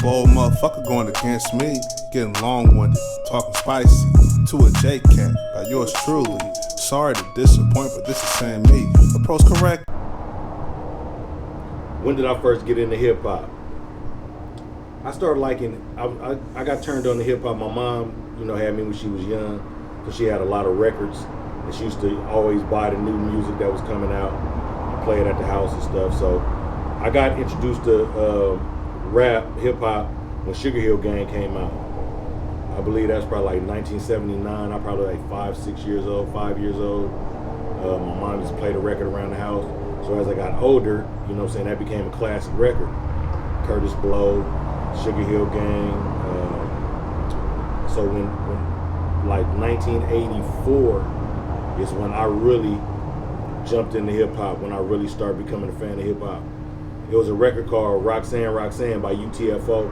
Bold motherfucker going against me, getting long-winded, talking spicy to a J-Cat by yours truly. Sorry to disappoint, but this is saying me. Approach correct. When did I first get into hip hop? I started liking. I got turned on to hip hop. My mom, had me when she was young, because she had a lot of records, and she used to always buy the new music that was coming out and play it at the house and stuff. So I got introduced to rap, hip hop when Sugar Hill Gang came out. I believe that's probably like 1979. I'm probably like 5 years old. My mom used to play the record around the house. So as I got older, that became a classic record. Curtis Blow, Sugar Hill Gang. So when like 1984 is when I really jumped into hip hop, when I really started becoming a fan of hip hop. It was a record called Roxanne Roxanne by UTFO.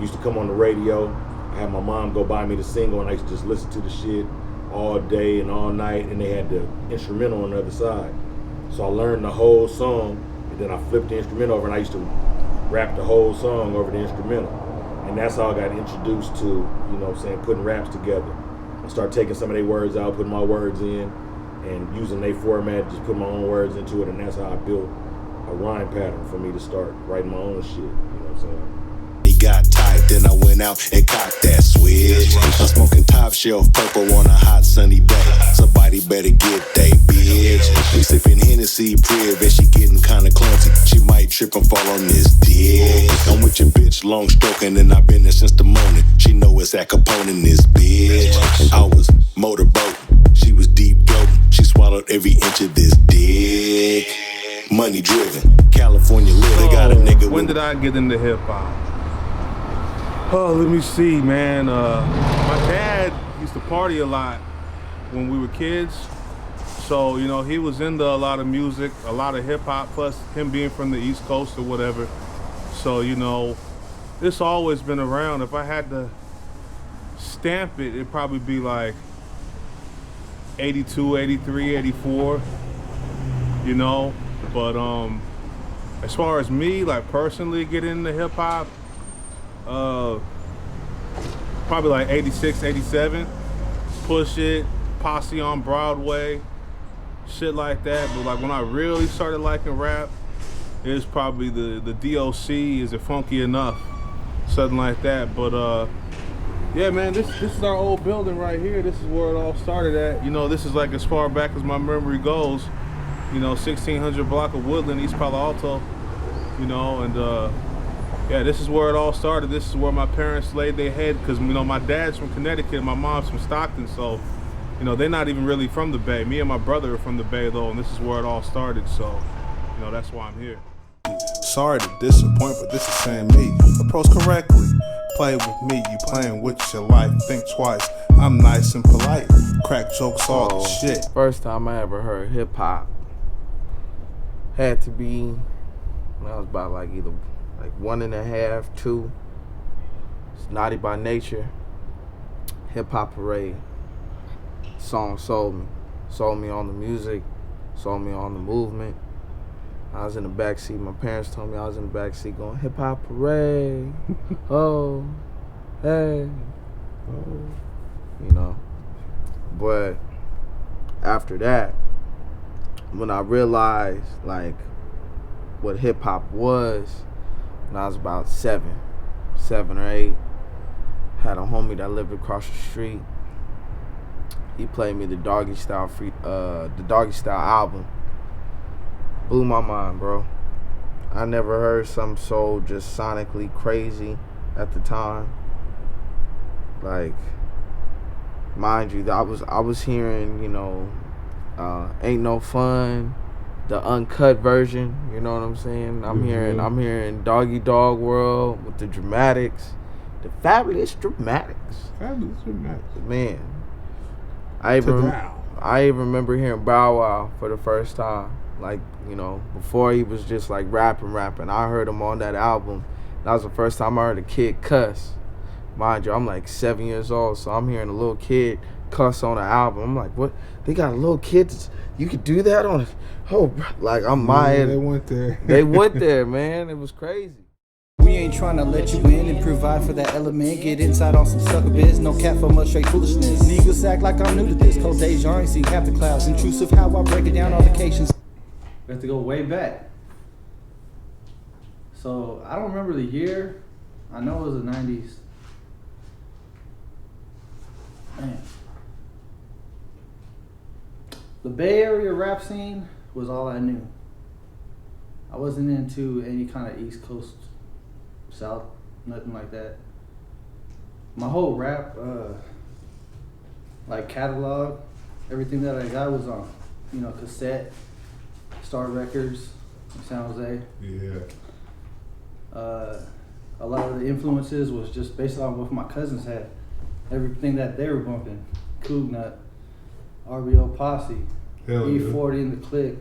Used to come on the radio. I had my mom go buy me the single, and I used to just listen to the shit all day and all night, and they had the instrumental on the other side. So I learned the whole song, and then I flipped the instrumental over, and I used to rap the whole song over the instrumental. And that's how I got introduced to, putting raps together. I started taking some of their words out, putting my words in, and using their format, just put my own words into it, and that's how I built a rhyme pattern for me to start writing my own shit, He got tight, then I went out and cocked that switch. I'm smoking top shelf purple on a hot sunny day. Somebody better get they bitch. We sipping Hennessy Priv and she getting kinda clumsy. She might trip and fall on this dick. I'm with your bitch long stroking and I've been there since the morning. She know it's Al Capone in this bitch. I was motorboat, she was deep throating. She swallowed every inch of this dick. Money driven, California lit. They got a nigga. When did I get into hip hop? Oh, let me see, man. My dad used to party a lot when we were kids. So, he was into a lot of music, a lot of hip hop, plus him being from the East Coast or whatever. So, it's always been around. If I had to stamp it, it'd probably be like 82, 83, 84, But as far as me, like personally getting into hip hop, probably like 86, 87. Push It, Posse on Broadway, shit like that. But like when I really started liking rap, it was probably the DOC, Is It Funky Enough? Something like that. But yeah, man, this is our old building right here. This is where it all started at. This is like as far back as my memory goes. 1600 block of Woodland, East Palo Alto, yeah, this is where it all started. This is where my parents laid their head, because, my dad's from Connecticut, my mom's from Stockton, so, they're not even really from the Bay. Me and my brother are from the Bay, though, and this is where it all started, so, that's why I'm here. Sorry to disappoint, but this is saying me. Approach correctly. Play with me, you playing with your life. Think twice. I'm nice and polite. Crack jokes, all the shit. First time I ever heard hip-hop had to be when I was about either 1.5, 2. It's Naughty by Nature, Hip Hop Parade. Song sold me on the music, sold me on the movement. I was in the backseat. My parents told me I was in the backseat going, Hip Hop Parade, oh, hey, oh, But after that, when I realized what hip hop was, when I was about 7 or 8, had a homie that lived across the street. He played me the Doggy Style album. Blew my mind, bro. I never heard something so just sonically crazy at the time. Mind you, I was hearing, Ain't No Fun, the uncut version, you know what I'm saying? I'm hearing Doggy Dog World with the Dramatics, the Fabulous Dramatics. Man, I even remember hearing Bow Wow for the first time. Before he was just rapping. I heard him on that album. That was the first time I heard a kid cuss. Mind you, I'm 7 years old, so I'm hearing a little kid cuss on an album. I'm like, what? They got a little kid? You could do that on it? Oh, I'm my head. They went there. They went there, man. It was crazy. We ain't trying to let you in and provide for that element. Get inside on some sucker biz, no cat for much straight foolishness. Niggas act like I'm new to this. Cold days, y'all ain't seen half the clouds. Intrusive how I break it down on occasions. We have to go way back. So I don't remember the year. I know it was the 90s. Man. The Bay Area rap scene was all I knew. I wasn't into any kind of East Coast, South, nothing like that. My whole rap, like catalog, everything that I got was on, cassette, Star Records, San Jose. Yeah. A lot of the influences was just based on what my cousins had. Everything that they were bumping, Coog Nut, RBO Posse, Hell E40 in the Click,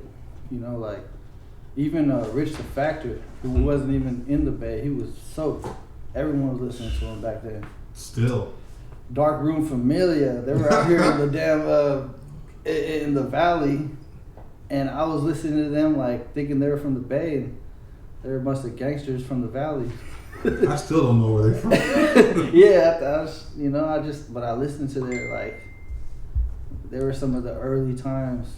even Rich the Factor, who wasn't even in the Bay, he was soaked. Everyone was listening to him back then. Still. Dark Room Familia, they were out here in the damn, in the Valley, and I was listening to them like thinking they were from the Bay, and they were a bunch of gangsters from the Valley. I still don't know where they're from. Yeah, but I listened to there were some of the early times,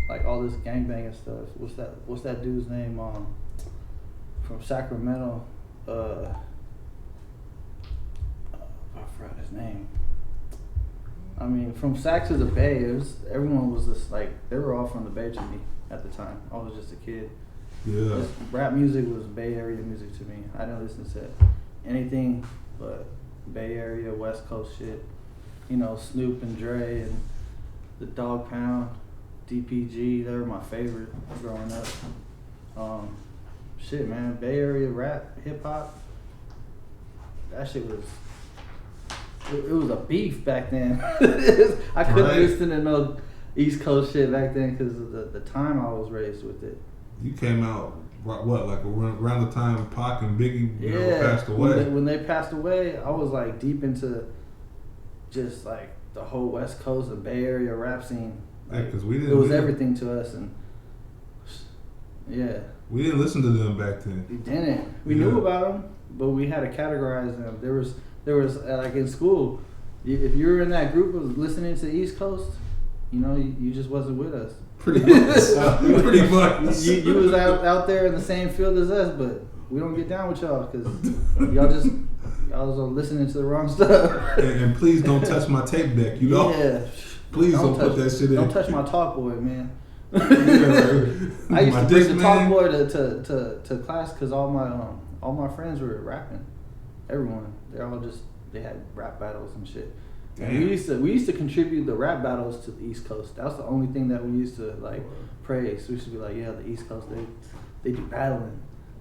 like all this gangbanging stuff. What's that dude's name? From Sacramento. I forgot his name. I mean, from Sac to the Bay, everyone was just like, they were all from the Bay to me at the time. I was just a kid. Yeah. Rap music was Bay Area music to me. I didn't listen to anything but Bay Area, West Coast shit. Snoop and Dre and the Dog Pound, DPG, they were my favorite growing up. Shit, man, Bay Area rap, hip hop, that shit was, it was a beef back then. I couldn't listen to no East Coast shit back then because of the time I was raised with it. You came out, like around the time Pac and Biggie passed away? When they passed away, I was like deep into just like the whole West Coast and Bay Area rap scene. Yeah, because it was everything to us, and yeah. We didn't listen to them back then. We didn't. We knew about them, but we had to categorize them. There was like in school, if you were in that group of listening to East Coast, you just wasn't with us. Pretty much. Pretty much. You was out there in the same field as us, but we don't get down with y'all because y'all was listening to the wrong stuff. And please don't touch my tape deck, Yeah. Please don't put that shit in. Don't touch my talk boy, man. I used to bring the talk boy to class because all my friends were rapping. Everyone, they had rap battles and shit. And we used to contribute the rap battles to the East Coast. That was the only thing that we used to like praise. We used to be like, yeah, the East Coast they do battle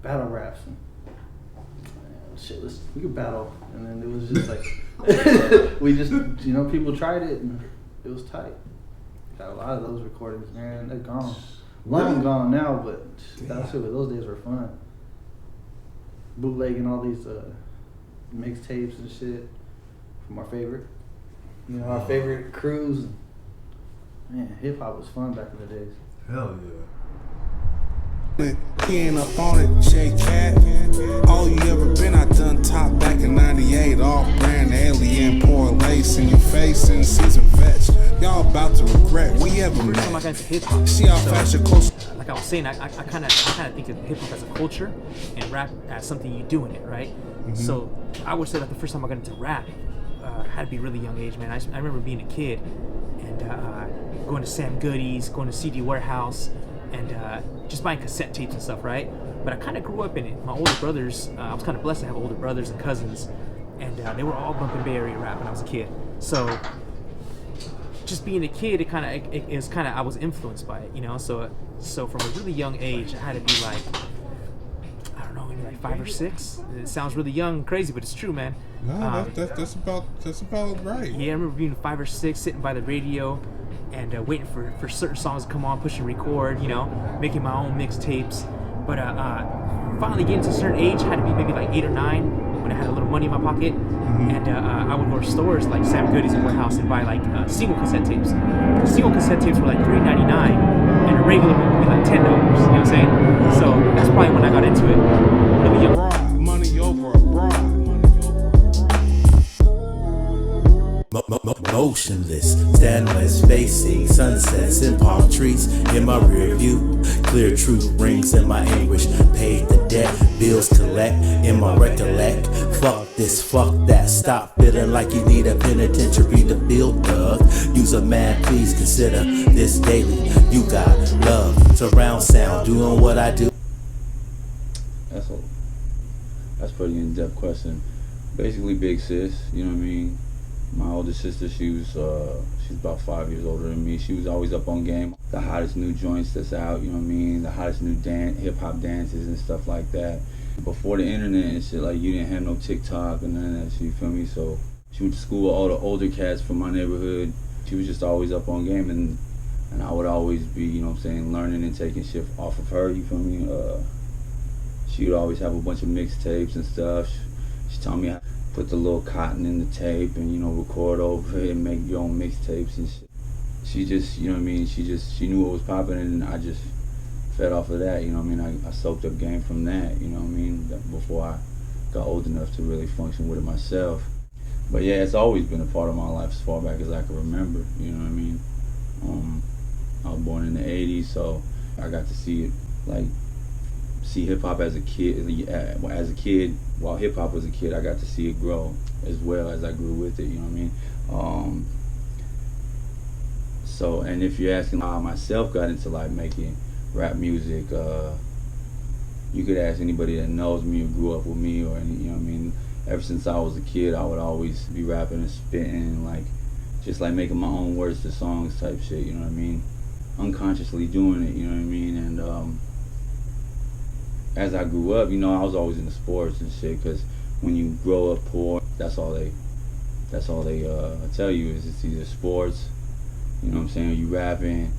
raps. And, shit, we could battle. And then it was just like we just people tried it and it was tight. Got a lot of those recordings, man. They're gone. Long gone now, but those days were fun. Bootlegging all these mixtapes and shit from our favorite. Our favorite crews. Man, hip hop was fun back in the days. Hell yeah. He ain't up on it, J Cat. All you ever been, I done top back in 98. Off brand alien, pour lace in your face and season fetch. Y'all about to regret we ever met. First time I got into hip hop. See how fast you're close. Like I was saying, I kind of think of hip hop as a culture and rap as something you do in it, right? Mm-hmm. So I would say that the first time I got into rap, had to be a really young age, man. I remember being a kid and going to Sam Goody's, going to CD Warehouse, and just buying cassette tapes and stuff, right? But I kind of grew up in it. My older brothers, I was kind of blessed to have older brothers and cousins, and they were all bumping Bay Area rap when I was a kid. So just being a kid, I was influenced by it, So from a really young age, I had to be like, I don't know, maybe like 5 or 6. It sounds really young, and crazy, but it's true, man. No, that's about right. Yeah, I remember being 5 or 6, sitting by the radio and waiting for certain songs to come on, push and record, making my own mixtapes. But finally getting to a certain age, had to be maybe like 8 or 9 when I had a little money in my pocket. Mm-hmm. And I would go to stores like Sam Goody's and Warehouse and buy like single cassette tapes. The single cassette tapes were like $3.99 and a regular one would be like $10, you know what I'm saying? So that's probably when I got into it, really young. Money over motionless, standless, facing sunsets and palm trees in my rear view. Clear truth rings in my anguish. Paid the debt, bills collect in my recollect. Fuck this, fuck that. Stop feeling like you need a penitentiary to feel thug. Use a man, please consider this daily. You got love, surround sound, doing what I do. That's pretty in-depth question. Basically, big sis, you know what I mean? My older sister, she's about 5 years older than me. She was always up on game. The hottest new joints that's out, you know what I mean? The hottest new hip-hop dances and stuff like that. Before the internet and shit, like, you didn't have no TikTok and none of that shit, you feel me? So she went to school with all the older cats from my neighborhood. She was just always up on game, and I would always be, you know what I'm saying, learning and taking shit off of her, you feel me? She would always have a bunch of mixtapes and stuff. She taught me how to put the little cotton in the tape and, you know, record over it and make your own mixtapes and shit. She just, you know what I mean, she knew what was popping, and I just fed off of that, you know what I mean? I soaked up game from that, you know what I mean, before I got old enough to really function with it myself. But yeah, it's always been a part of my life as far back as I can remember, you know what I mean? I was born in the 80s, so I got to see it, like, see hip-hop as a kid. While hip-hop was a kid, I got to see it grow as well as I grew with it, you know what I mean? So, and if you're asking how I myself got into like making rap music, you could ask anybody that knows me or grew up with me or any, you know what I mean? Ever since I was a kid, I would always be rapping and spitting, like, just like making my own words to songs type shit, you know what I mean? Unconsciously doing it, you know what I mean? And as I grew up, you know, I was always into sports and shit, because when you grow up poor, that's all they tell you is it's either sports, you know what I'm saying, or you rapping,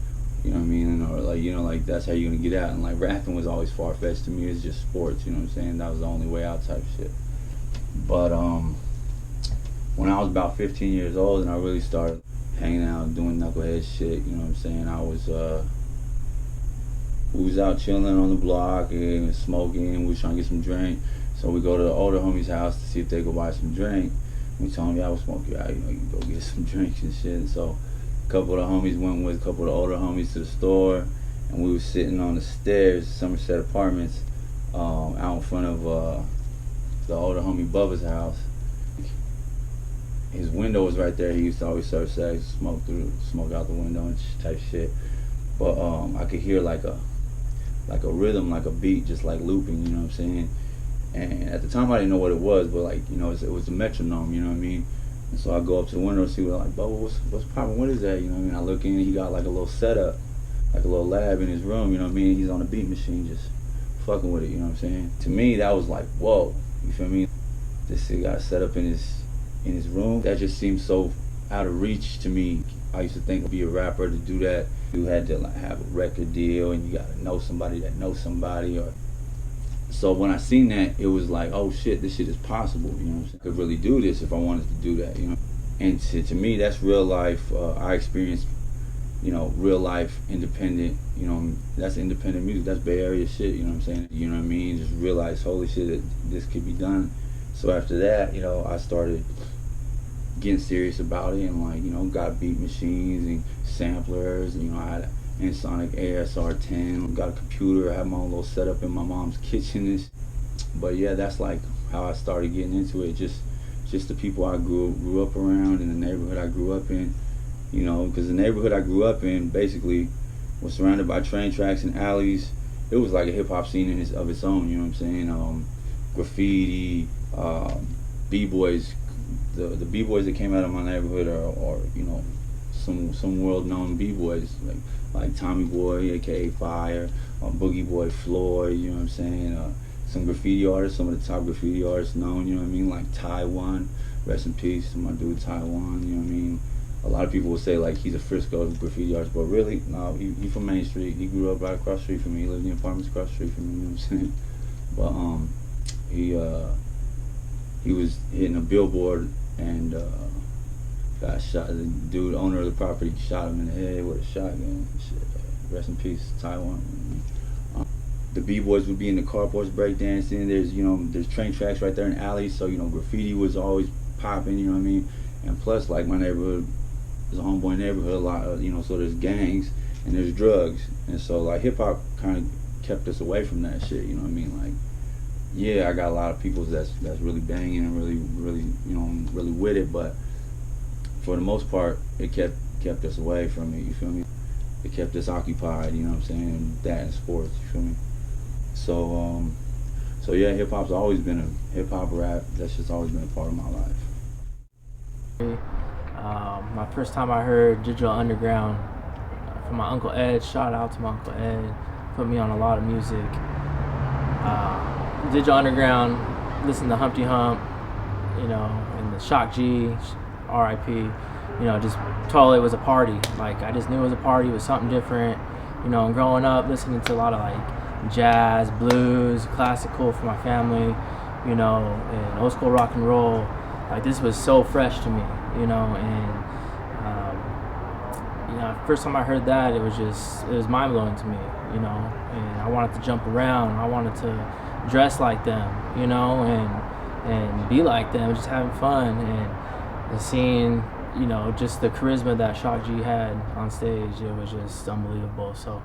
you know what I mean, or like, you know, like that's how you're gonna get out. And like rapping was always far-fetched to me. It's just sports, you know what I'm saying? That was the only way out type shit. But when I was about 15 years old and I really started hanging out, doing knucklehead shit, you know what I'm saying, we was out chilling on the block and smoking. We was trying to get some drink. So we go to the older homie's house to see if they could buy some drink. We told him, yeah, I was smoking out, you know, you can go get some drinks and shit. And so a couple of the homies went with a couple of the older homies to the store, and we was sitting on the stairs, Somerset Apartments, out in front of the older homie Bubba's house. His window was right there. He used to always serve sex, smoke out the window and type shit. But I could hear like a rhythm, like a beat, just like looping, you know what I'm saying? And at the time I didn't know what it was, but like, you know, it was a metronome, you know what I mean? And so I go up to the window and see what, like, Bubba, what's poppin', what is that, you know what I mean? I look in and he got like a little setup, like a little lab in his room, you know what I mean? He's on a beat machine just fucking with it, you know what I'm saying? To me, that was like, whoa, you feel me? This shit got set up in his room. That just seemed so out of reach to me. I used to think to be a rapper, to do that, you had to like have a record deal and you gotta know somebody that knows somebody. Or so when I seen that, it was like, oh shit, this shit is possible, you know what I'm saying? I could really do this if I wanted to do that, you know? And to me, that's real life. I experienced, you know, real life independent, you know, that's independent music, that's Bay Area shit, you know what I'm saying? You know what I mean? Just realize, holy shit, that this could be done. So after that, you know, I started getting serious about it and like, you know, got beat machines and samplers, and, you know, I had an Ensoniq ASR-10, got a computer, I had my own little setup in my mom's kitchen. But yeah, that's like how I started getting into it, just the people I grew up around in the neighborhood I grew up in, you know, because the neighborhood I grew up in basically was surrounded by train tracks and alleys. It was like a hip-hop scene of its own, you know what I'm saying? Graffiti, b-boys. The b-boys that came out of my neighborhood are you know, some world-known b-boys like Tommy Boy, aka Fire, Boogie Boy Floyd, you know what I'm saying? Some graffiti artists, some of the top graffiti artists known, you know what I mean? Like Taiwan, rest in peace to my dude Taiwan, you know what I mean? A lot of people will say like he's a Frisco graffiti artist, but really, no, he from Main Street. He grew up right across the street from me. He lived in apartments across the street from me, you know what I'm saying? But he was hitting a billboard and got shot. The dude, owner of the property, shot him in the head with a shotgun. Shit. Rest in peace, Taiwan. The b-boys would be in the carports breakdancing. There's train tracks right there in alleys, so you know graffiti was always popping. You know what I mean? And plus, like my neighborhood it's a homeboy neighborhood, a lot of, so there's gangs and there's drugs, and so like hip hop kind of kept us away from that shit. You know what I mean? Like, yeah, I got a lot of people that's really banging and really with it, but for the most part, it kept us away from it. You feel me? It kept us occupied. You know what I'm saying? That and sports. You feel me? So yeah, hip hop's always been hip hop rap. That's just always been a part of my life. My first time I heard Digital Underground from my Uncle Ed. Shout out to my Uncle Ed. Put me on a lot of music. Digital Underground, listen to Humpty Hump, and the Shock G, R.I.P. Just totally was a party. Like, I just knew it was a party. It was something different. And growing up, listening to a lot of like jazz, blues, classical for my family, and old school rock and roll. Like, this was so fresh to me, and first time I heard that, it was mind blowing to me, and I wanted to jump around. I wanted to dress like them, and be like them, just having fun, and seeing, just the charisma that Shock G had on stage. It was just unbelievable. So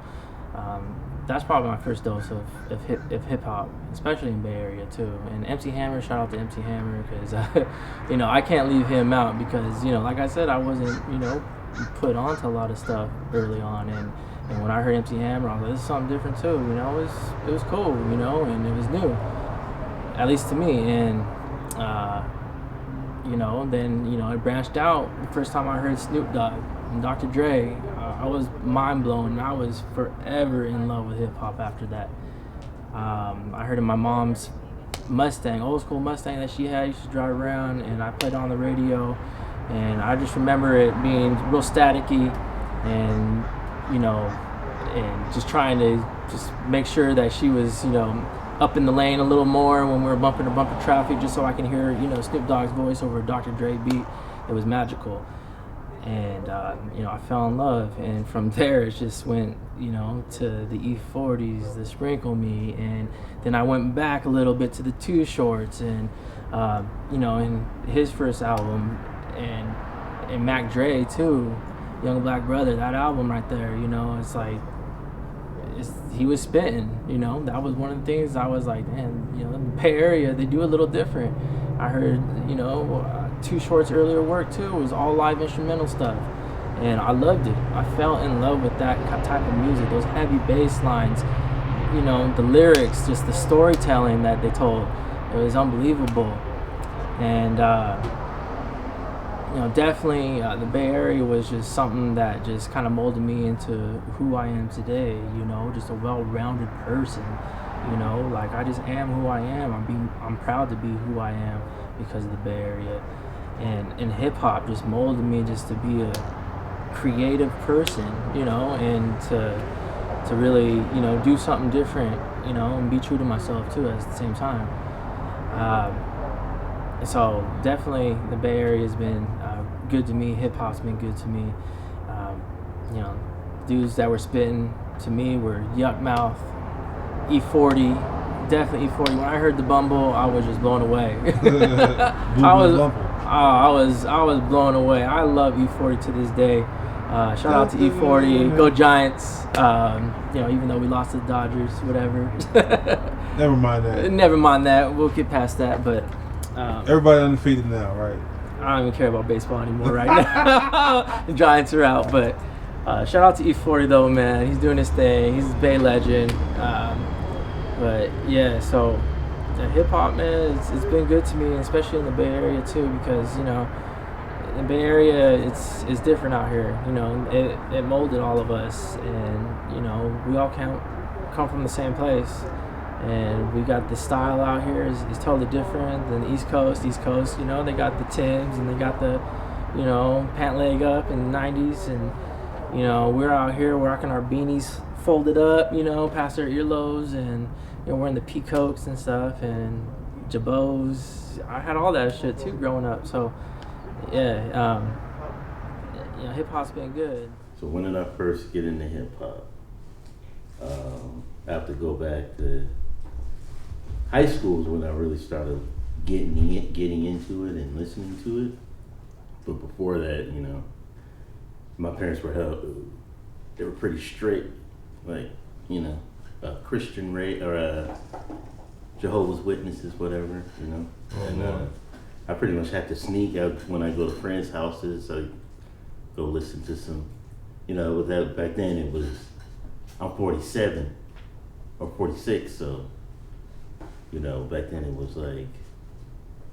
that's probably my first dose of hip hop, especially in Bay Area too. And MC Hammer, shout out to MC Hammer, because I can't leave him out, because like I said, I wasn't put onto a lot of stuff early on, and when I heard MC Hammer, I was like, this is something different too. It was cool, and it was new, at least to me. And then it branched out. The first time I heard Snoop Dogg and Dr. Dre, I was mind blown. I was forever in love with hip hop after that. I heard in my mom's Mustang, old school Mustang that she had, used to drive around, and I played it on the radio, and I just remember it being real staticky, and and just trying to just make sure that she was up in the lane a little more when we were bumper to bumper traffic, just so I can hear Snoop Dogg's voice over a Dr. Dre beat. It was magical. And I fell in love, and from there it just went to the E40s, the Sprinkle Me, and then I went back a little bit to the Too Shorts, and in his first album, and Mac Dre too, Young Black Brother, that album right there, it's like, he was spitting, that was one of the things I was like, man, in the Bay Area, they do a little different. I heard, Too Short's earlier work too, was all live instrumental stuff, and I loved it. I fell in love with that type of music, those heavy bass lines, the lyrics, just the storytelling that they told. It was unbelievable. And definitely the Bay Area was just something that just kind of molded me into who I am today, just a well-rounded person, like I just am who I am. I'm proud to be who I am because of the Bay Area. And hip hop just molded me just to be a creative person, and to really, do something different, and be true to myself too at the same time. So definitely the Bay Area has been good to me. Hip hop's been good to me. Dudes that were spitting to me were Yuck Mouth, E40, definitely E40. When I heard the Bumble, I was just blown away. I was blown away. I love E40 to this day. Shout out to E40. Go Giants. Even though we lost to the Dodgers, whatever. Never mind that. Never mind that. We'll get past that. But everybody undefeated now, right? I don't even care about baseball anymore right now. The Giants are out. But shout out to E40 though, man. He's doing his thing. He's a Bay legend. But yeah, so the hip hop, man, it's been good to me, especially in the Bay Area too, because the Bay Area, it's different out here. It molded all of us, and we all come from the same place, and we got the style out here is totally different than the East Coast. East Coast, they got the Timbs and they got the pant leg up in the 90s, and we're out here rocking our beanies folded up, past our earlobes, and wearing the peacoats and stuff, and jabots. I had all that shit too growing up. So yeah, hip hop's been good. So when did I first get into hip hop? I have to go back to high school is when I really started getting into it and listening to it. But before that, my parents were they were pretty strict, like, you know, Christian or Jehovah's Witnesses, whatever, you know. And I pretty much had to sneak out when I go to friends' houses. I go listen to some, you know, with that back then it was, I'm 47 or 46, so, you know, back then it was like,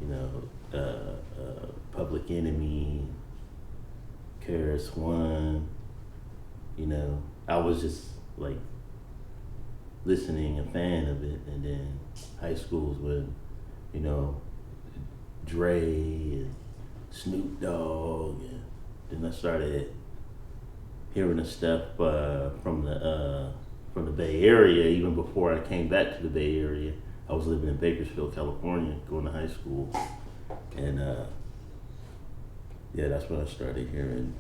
you know, Public Enemy, KRS One, you know, I was just like listening, a fan of it. And then high schools when, you know, Dre and Snoop Dogg, and then I started hearing the stuff from the Bay Area. Even before I came back to the Bay Area, I was living in Bakersfield, California, going to high school, and yeah, that's when I started hearing.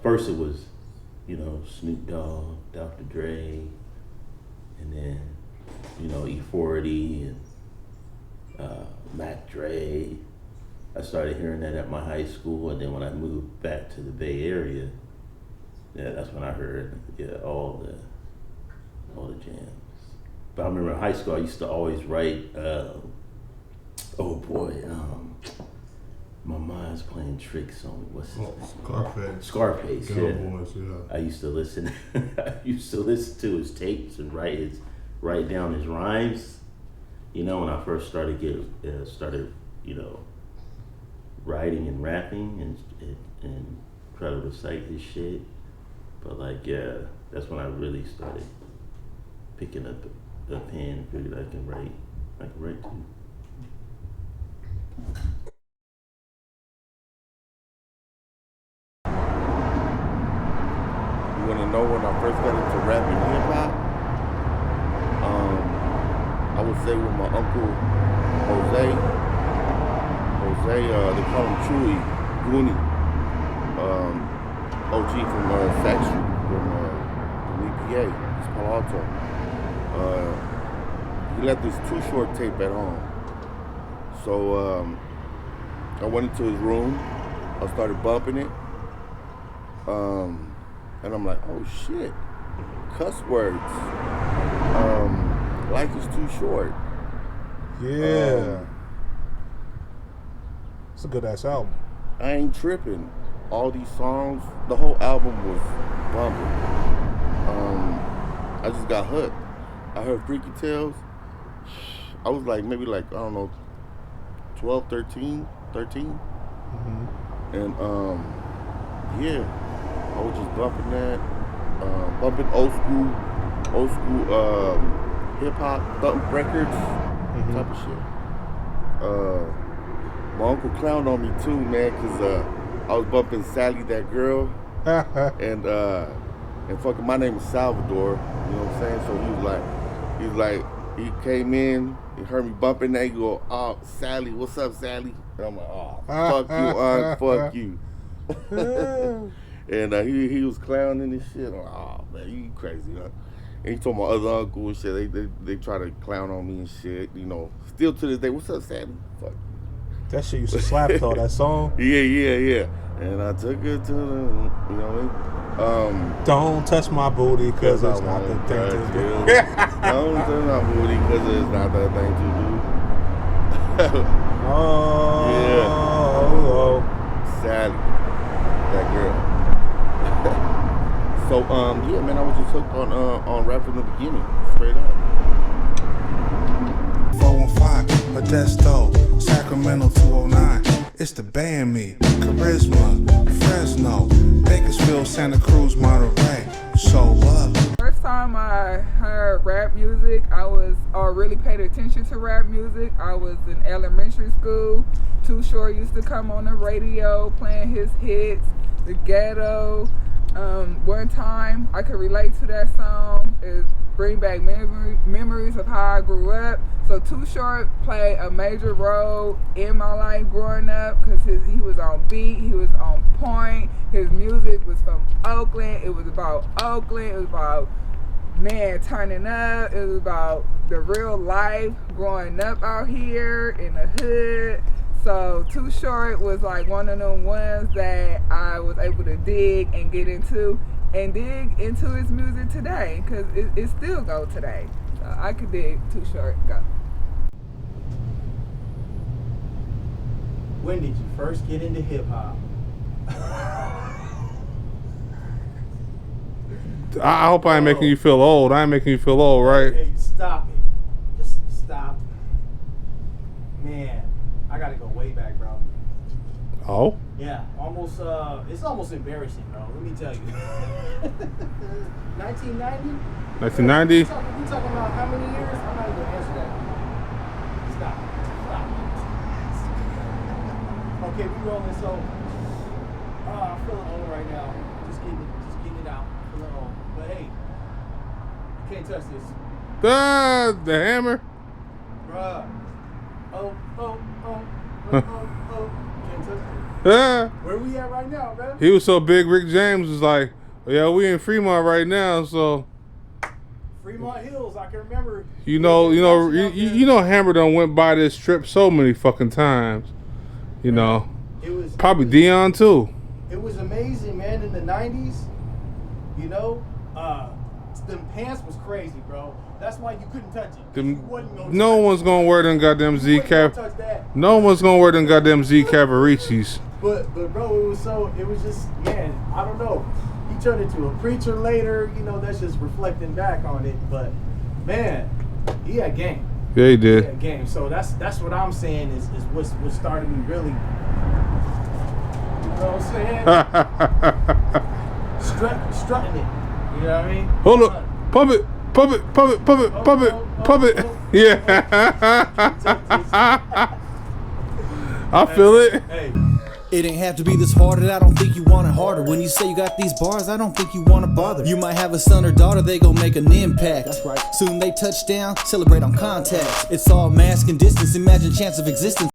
First, it was, you know, Snoop Dogg, Dr. Dre, and then, you know, E40 and Mac Dre. I started hearing that at my high school, and then when I moved back to the Bay Area, yeah, that's when I heard all the jams. But I remember in high school I used to always write. Oh boy, my mind's playing tricks on me. What's his name? Scarface. Yeah. Boys, yeah. I used to listen. I used to listen to his tapes and write down his rhymes. You know, when I first started you know, writing and rapping and try to recite his shit. But like, yeah, that's when I really started picking up a pen and figured I can write too. You want to know when I first got into rap and hip hop? I would say with my uncle Jose, they call him Chewy Goonie, OG from Sac Street, from EPA, East Palo Alto. He left this Too Short tape at home. So I went into his room, I started bumping it, and I'm like, oh shit, cuss words. Life is too short. Yeah. It's a good ass album. I ain't tripping. All these songs, the whole album was bumping. I just got hooked. I heard Freaky Tales. I was like, maybe like, I don't know, 12, 13. Mm-hmm. And yeah, I was just bumping that. Bumping old school hip hop, thump records, type of shit. My uncle clowned on me too, man, cause I was bumping Sally That Girl, and fucking my name is Salvador. You know what I'm saying? So he came in, he heard me bumping that. He go, oh Sally, what's up, Sally? And I'm like, oh fuck you, fuck you. And he was clowning and shit. I'm like, oh man, you crazy, huh? And he told my other uncle and shit, they try to clown on me and shit, you know. Still to this day, what's up, Sally? Fuck. That shit used to slap though, that song. Yeah. And I took it to the, you know, don't touch my booty because it's not the thing to do. Don't touch my booty because it's not the thing to do. Oh. Sally, that girl. So yeah, man, I was just hooked on rap from the beginning, straight up. 415, Modesto, Sacramento 209. It's the band me, Charisma, Fresno, Bakersfield, Santa Cruz, Monterey. So up. First time I heard rap music, or really paid attention to rap music, I was in elementary school. Too Short used to come on the radio playing his hits, The Ghetto. One time I could relate to that song. It bring back memories of how I grew up. So Too Short played a major role in my life growing up because he was on beat, he was on point. His music was from Oakland. It was about Oakland. It was about man turning up. It was about the real life growing up out here in the hood. So Too Short was like one of them ones that I was able to dig and get into and dig into his music today because it still go today. So I could dig Too Short. Go. When did you first get into hip hop? I hope I ain't making you feel old. I ain't making you feel old, right? Hey, stop it. Just stop. Man, I gotta go way back, bro. Oh? Yeah, almost, it's almost embarrassing, bro. Let me tell you. 1990? 1990? We talking about how many years? I'm not even gonna answer that. Stop. Okay, we rolling, so, I'm feeling old right now. Just getting it out. I'm feeling old. But hey, you can't touch this. The hammer? Bruh. Oh. Can't touch it. Where we at right now, man? He was so big, Rick James was like, yeah, we in Fremont right now, so. Fremont Hills, I can remember. You know, Hammer done went by this strip so many fucking times. You know. Probably Dion too. It was amazing, man, in the 90s. You know, them pants was crazy, bro. That's why you couldn't touch it. No one's gonna wear them goddamn Z Cav. No one's gonna wear them goddamn Z Cavaricis. But bro, it was just, man, I don't know. He turned into a preacher later, you know, that's just reflecting back on it. But man, he had game. Yeah, he did. He had game. So that's what I'm saying is what started me really. You know what I'm saying? Strutting it. You know what I mean? Hold up. Pump it. Yeah. I feel it. It ain't have to be this hard, and I don't think you want it harder. When you say you got these bars, I don't think you want to bother. You might have a son or daughter, they gon' make an impact. That's right. Soon they touch down, celebrate on contact. It's all mask and distance, imagine chance of existence.